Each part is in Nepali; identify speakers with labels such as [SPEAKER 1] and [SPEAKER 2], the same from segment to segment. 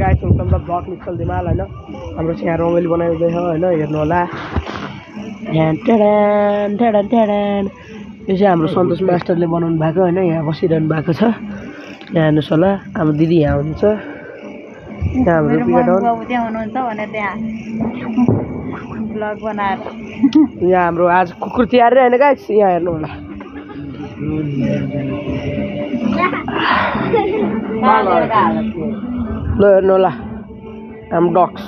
[SPEAKER 1] गाइस वेलकम टु ब्लग निकल दिमाल हैन हाम्रो चाहिँ यहाँ रङ्गोली बनाउँदै छ हैन हेर्नु होला ढ्यान टेडन टेडन टेडन यो चाहिँ हाम्रो सन्तोष मास्टरले बनाउनु भएको हैन यहाँ बसिरहनु भएको छ यहाँ हेर्नुस् होला हाम्रो दिदी यहाँ हुनुहुन्छ यहाँ हाम्रो पिकाडन
[SPEAKER 2] त्यहाँ हुनुहुन्छ भने त्यहाँ ब्लग बनाएर
[SPEAKER 1] यहाँ हाम्रो आज कुकुर तिहार हैन गाइस यहाँ हेर्नु होला ल हेर्नु होला हाम्रो डक्स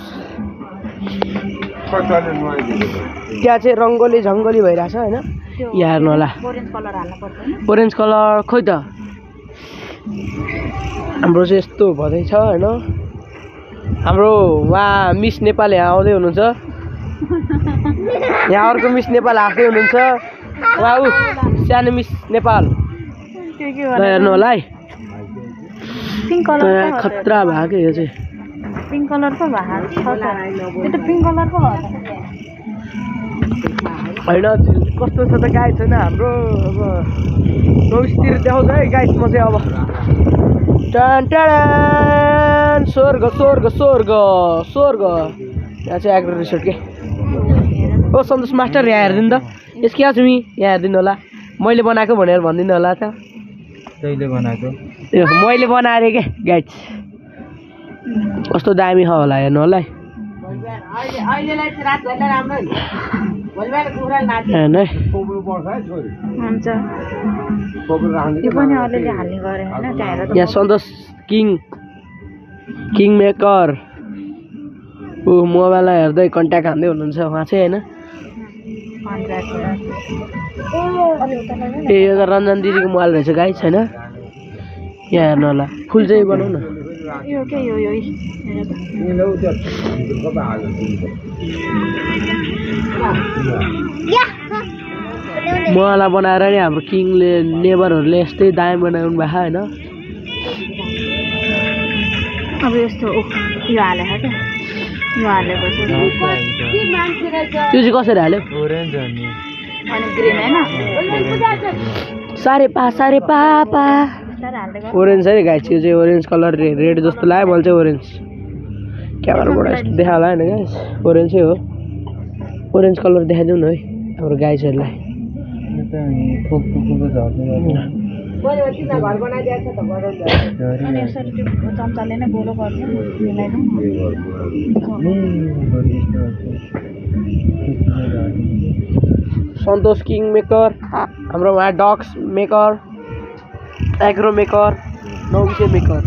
[SPEAKER 1] त्यहाँ चाहिँ रङ्गोली झङ्गोली भइरहेछ हैन यहाँ हेर्नु होला
[SPEAKER 2] ओरेन्ज कलर हाल्नु पर्छ हैन
[SPEAKER 1] ओरेन्ज कलर खोइ त हाम्रो चाहिँ यस्तो भदैछ हैन हाम्रो उहाँ मिस नेपाल यहाँ आउँदै हुनुहुन्छ यहाँ अर्को मिस नेपाल आउँदै हुनुहुन्छ उहाँ उ सानो मिस नेपाल हेर्नु होला है
[SPEAKER 2] पिंक कलर
[SPEAKER 1] खतरा भएको यो चाहिँ
[SPEAKER 2] पिंक कलर पो भएको छ यो त पिंक कलर पो हो
[SPEAKER 1] हैन कस्तो छ त गाइस छैन हाम्रो अब नौस्तिर देखाउँछ है गाइस म चाहिँ अब टन टन स्वर्ग स्वर्ग स्वर्ग स्वर्ग यहाँ चाहिँ एग्रो रिसोर्ट के ओ सन्तोष मास्टर यहाँ हेरिदिनु त यस क्या छुमी यहाँ हेरिदिनु होला मैले बनाएको भनेर भनिदिनु होला त
[SPEAKER 3] तैँले बनाएको
[SPEAKER 1] ए मैले बनाएर के गाइस कस्तो दामी छ होला हेर्नु होला है हेर्नु है
[SPEAKER 2] हुन्छ यो पनि अलिअलि हाल्ने गरे हैन त्यहाँ
[SPEAKER 1] यहाँ सन्तोष किङ मेकर ऊ मोबाइललाई हेर्दै कन्ट्याक्ट हान्दै हुनुहुन्छ उहाँ चाहिँ होइन ए यो त रञ्जन दिदीको मोबाइल रहेछ गाइस छैन यहाँ हेर्नु होला फुल चाहिँ बनाऊ न
[SPEAKER 2] यो के यो
[SPEAKER 1] मोबाइललाई बनाएर नि हाम्रो किङले नेबरहरूले यस्तै दामी बनाउनु भएको होइन
[SPEAKER 2] अब यस्तो यो हालेको क्या यो हालेको
[SPEAKER 1] त्यो चाहिँ कसरी हाल्यो
[SPEAKER 3] ओरेन्ज अनि
[SPEAKER 2] अनि ग्रिन हैन
[SPEAKER 1] सारे पापा ओरेन्ज है गाइस यो चाहिँ ओरेन्ज कलर रेड जस्तो लाग्यो मैले चाहिँ ओरेन्ज क्यामेराबाट यस्तो देखा होला होइन गाइस ओरेन्जै हो ओरेन्ज कलर देखाइदिउँ न है हाम्रो गाइसहरूलाई
[SPEAKER 2] अनि यसरी त्यो चम्चाले नै गोलो गर्नु मिलाइदिउँ
[SPEAKER 1] सन्तोष किङ मेकर हाम्रो उहाँ डक्स maker agro maker Naubise maker